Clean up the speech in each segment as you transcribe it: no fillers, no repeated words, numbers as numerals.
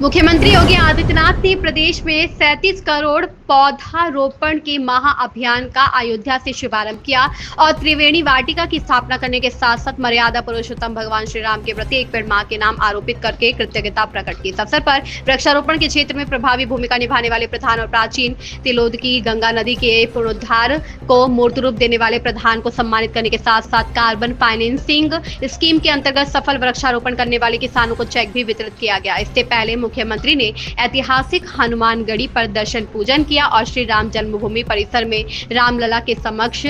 मुख्यमंत्री योगी आदित्यनाथ ने प्रदेश में 37 करोड़ पौधारोपण के महाअभियान का अयोध्या से शुभारंभ किया और त्रिवेणी वाटिका की स्थापना करने के साथ साथ मर्यादा पुरुषोत्तम भगवान श्री राम के प्रति एक पेड़ मां के नाम आरोपित करके कृतज्ञता प्रकट की। इस अवसर पर वृक्षारोपण के क्षेत्र में प्रभावी भूमिका निभाने वाले प्रधान और प्राचीन तिलोदकी गंगा नदी के पुनरुद्धार को मूर्त रूप देने वाले प्रधान को सम्मानित करने के साथ साथ कार्बन फाइनेंसिंग स्कीम के अंतर्गत सफल वृक्षारोपण करने वाले किसानों को चेक भी वितरित किया गया। इससे पहले मुख्यमंत्री ने ऐतिहासिक हनुमानगढ़ी पर दर्शन पूजन किया और श्री राम जन्मभूमि परिसर में रामलला के समक्ष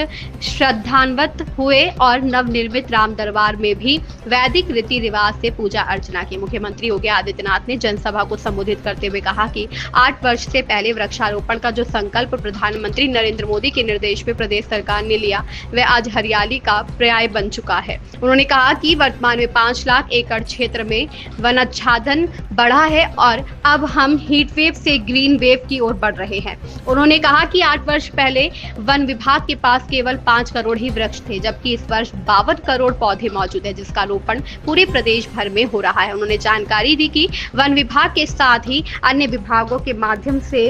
श्रद्धान्वित हुए और नवनिर्मित राम दरबार में भी वैदिक रीति रिवाज से पूजा अर्चना की। मुख्यमंत्री योगी आदित्यनाथ ने जनसभा को संबोधित करते हुए कहा कि 8 वर्ष से पहले वृक्षारोपण का जो संकल्प प्रधानमंत्री नरेंद्र मोदी के निर्देश में प्रदेश सरकार ने लिया वह आज हरियाली का पर्याय बन चुका है। उन्होंने कहा कि वर्तमान में 5 लाख एकड़ क्षेत्र में वनाच्छादन बढ़ा है और अब हम हीट वेव से ग्रीन वेव की ओर बढ़ रहे हैं। उन्होंने कहा कि 8 वर्ष पहले वन विभाग के पास केवल 5 करोड़ ही वृक्ष थे, जबकि इस वर्ष 52 करोड़ पौधे मौजूद है, जिसका रोपण पूरे प्रदेश भर में हो रहा है। उन्होंने जानकारी दी कि वन विभाग के साथ ही अन्य विभागों के माध्यम से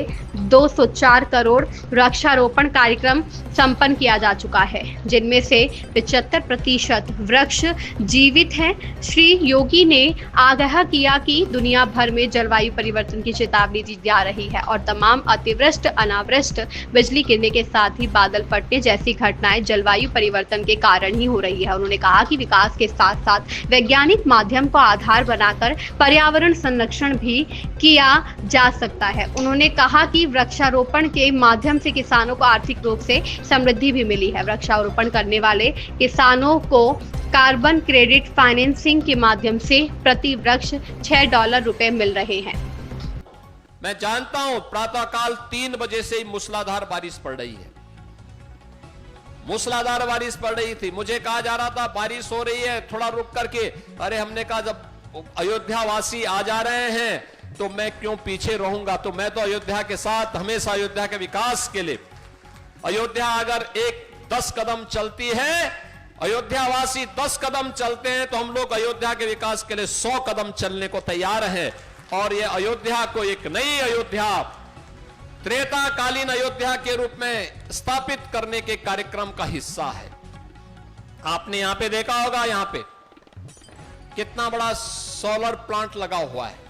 204 करोड़ वृक्षारोपण कार्यक्रम संपन्न किया जा चुका है, जिनमें से 75% वृक्ष जीवित हैं। श्री योगी ने आगाह किया कि दुनिया भर में जलवायु परिवर्तन की चेतावनी दी जा रही है और तमाम अतिवृष्टि, अनावृष्टि, बिजली गिरने के साथ ही बादल फटने जैसी घटनाएं जलवायु परिवर्तन के कारण ही हो रही है। उन्होंने कहा कि विकास के साथ साथ वैज्ञानिक माध्यम को आधार बनाकर पर्यावरण संरक्षण भी किया जा सकता है। उन्होंने कहा कि वृक्षारोपण के माध्यम से किसानों को आर्थिक रूप से समृद्धि भी मिली है। वृक्षारोपण करने वाले किसानों को कार्बन क्रेडिट फाइनेंसिंग के माध्यम से प्रति वृक्ष $6 मिल रहे हैं। मैं जानता हूं प्रातःकाल 3 बजे से ही मूसलाधार बारिश पड़ रही है, मूसलाधार बारिश पड़ रही थी। मुझे कहा जा रहा था बारिश हो रही है, थोड़ा रुक करके। अरे हमने कहा जब अयोध्या वासी आ जा रहे हैं तो मैं क्यों पीछे रहूंगा। तो मैं तो अयोध्या के साथ, हमेशा अयोध्या के विकास के लिए। अयोध्या अगर 10 कदम चलती है, अयोध्या वासी 10 कदम चलते हैं, तो हम लोग अयोध्या के विकास के लिए 100 कदम चलने को तैयार हैं। और ये अयोध्या को एक नई अयोध्या, त्रेताकालीन अयोध्या के रूप में स्थापित करने के कार्यक्रम का हिस्सा है। आपने यहां पे देखा होगा, यहां पे कितना बड़ा सोलर प्लांट लगा हुआ है,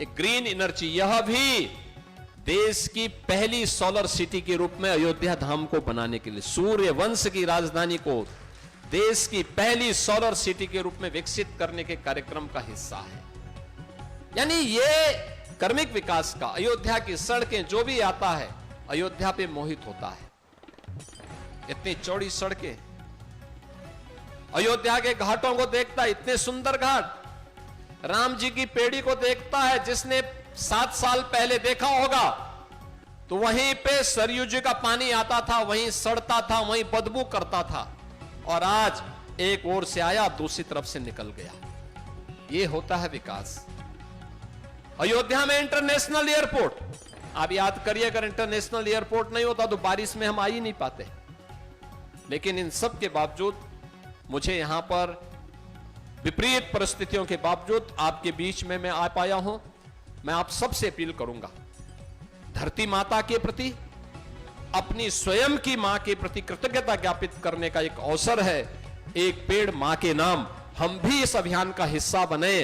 एक ग्रीन एनर्जी। यह भी देश की पहली सोलर सिटी के रूप में अयोध्या धाम को बनाने के लिए, सूर्य वंश की राजधानी को देश की पहली सोलर सिटी के रूप में विकसित करने के कार्यक्रम का हिस्सा है। यानी ये कर्मिक विकास का, अयोध्या की सड़कें, जो भी आता है अयोध्या पे मोहित होता है। इतनी चौड़ी सड़कें, अयोध्या के घाटों को देखता है, इतने सुंदर घाट। राम जी की पेड़ी को देखता है, जिसने 7 साल पहले देखा होगा तो वहीं पे सरयू जी का पानी आता था, वहीं सड़ता था, वहीं बदबू करता था, और आज एक ओर से आया, दूसरी तरफ से निकल गया। ये होता है विकास। अयोध्या में इंटरनेशनल एयरपोर्ट, आप याद करिए, अगर इंटरनेशनल एयरपोर्ट नहीं होता तो बारिश में हम आ ही नहीं पाते। लेकिन इन सब के बावजूद मुझे यहां पर विपरीत परिस्थितियों के बावजूद आपके बीच में मैं आ पाया हूं। मैं आप सबसे अपील करूंगा, धरती माता के प्रति, अपनी स्वयं की मां के प्रति कृतज्ञता ज्ञापित करने का एक अवसर है। एक पेड़ मां के नाम, हम भी इस अभियान का हिस्सा बने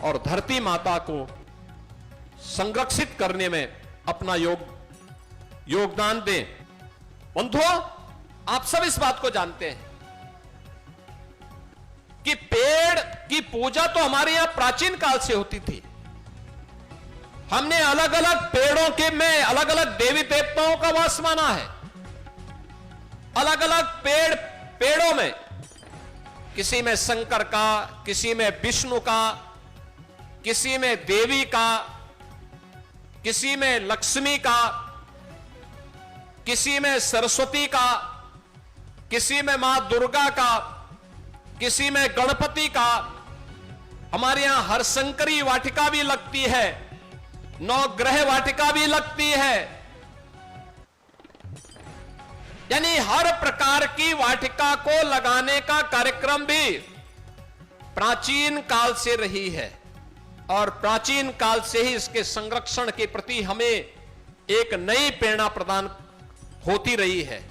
और धरती माता को संरक्षित करने में अपना योगदान दें। बंधुओं, आप सब इस बात को जानते हैं कि पेड़ की पूजा तो हमारे यहां प्राचीन काल से होती थी। हमने अलग अलग पेड़ों के में अलग अलग देवी देवताओं का वास माना है। अलग अलग पेड़ों में, किसी में शंकर का, किसी में विष्णु का, किसी में देवी का, किसी में लक्ष्मी का, किसी में सरस्वती का, किसी में मां दुर्गा का, किसी में गणपति का। हमारे यहां हरशंकरी वाटिका भी लगती है, 9 ग्रह वाटिका भी लगती है। यानी हर प्रकार की वाटिका को लगाने का कार्यक्रम भी प्राचीन काल से रही है। और प्राचीन काल से ही इसके संरक्षण के प्रति हमें एक नई प्रेरणा प्रदान होती रही है।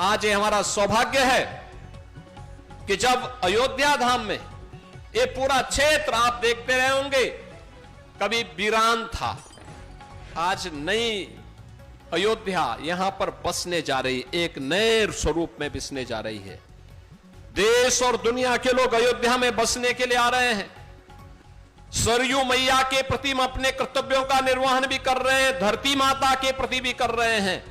आज ये हमारा सौभाग्य है कि जब अयोध्या धाम में ये पूरा क्षेत्र आप देखते रहे होंगे कभी वीरान था, आज नई अयोध्या यहां पर बसने जा रही, एक नए स्वरूप में बसने जा रही है। देश और दुनिया के लोग अयोध्या में बसने के लिए आ रहे हैं। सरयू मैया के प्रति हम अपने कर्तव्यों का निर्वहन भी कर रहे हैं, धरती माता के प्रति भी कर रहे हैं,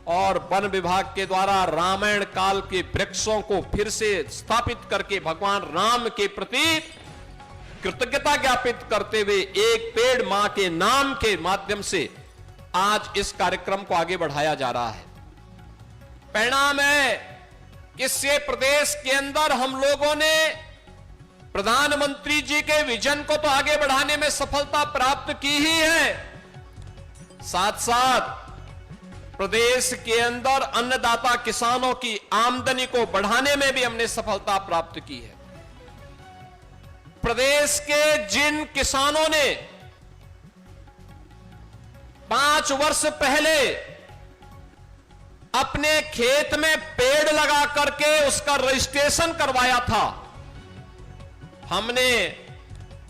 और वन विभाग के द्वारा रामायण काल के वृक्षों को फिर से स्थापित करके भगवान राम के प्रति कृतज्ञता ज्ञापित करते हुए एक पेड़ मां के नाम के माध्यम से आज इस कार्यक्रम को आगे बढ़ाया जा रहा है। परिणाम है इससे प्रदेश के अंदर हम लोगों ने प्रधानमंत्री जी के विजन को तो आगे बढ़ाने में सफलता प्राप्त की ही है, साथ साथ प्रदेश के अंदर अन्नदाता किसानों की आमदनी को बढ़ाने में भी हमने सफलता प्राप्त की है। प्रदेश के जिन किसानों ने 5 वर्ष पहले अपने खेत में पेड़ लगा करके उसका रजिस्ट्रेशन करवाया था, हमने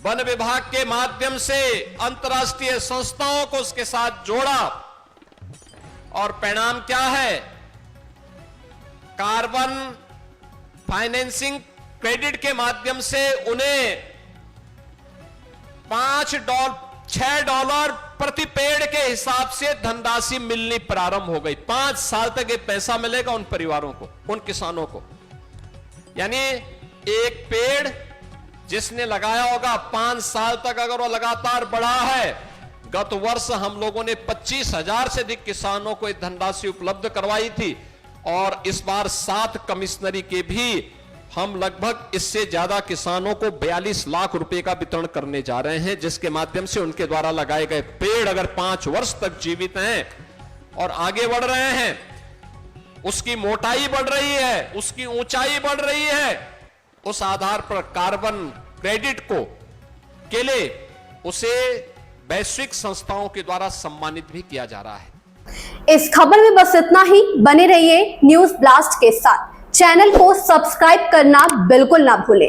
वन विभाग के माध्यम से अंतर्राष्ट्रीय संस्थाओं को उसके साथ जोड़ा, और परिणाम क्या है, कार्बन फाइनेंसिंग क्रेडिट के माध्यम से उन्हें $6 प्रति पेड़ के हिसाब से धनराशि मिलनी प्रारंभ हो गई। 5 साल तक ये पैसा मिलेगा उन परिवारों को, उन किसानों को। यानी एक पेड़ जिसने लगाया होगा 5 साल तक अगर वो लगातार बढ़ा है, गत वर्ष हम लोगों ने 25,000 से अधिक किसानों को एक धनराशि उपलब्ध करवाई थी, और इस बार 7 कमिश्नरी के भी हम लगभग इससे ज्यादा किसानों को 42 लाख रुपए का वितरण करने जा रहे हैं, जिसके माध्यम से उनके द्वारा लगाए गए पेड़ अगर 5 वर्ष तक जीवित हैं और आगे बढ़ रहे हैं, उसकी मोटाई बढ़ रही है, उसकी ऊंचाई बढ़ रही है, उस आधार पर कार्बन क्रेडिट को के लिए उसे वैश्विक संस्थाओं के द्वारा सम्मानित भी किया जा रहा है। इस खबर में बस इतना ही। बने रहिए न्यूज ब्लास्ट के साथ। चैनल को सब्सक्राइब करना बिल्कुल ना भूलें।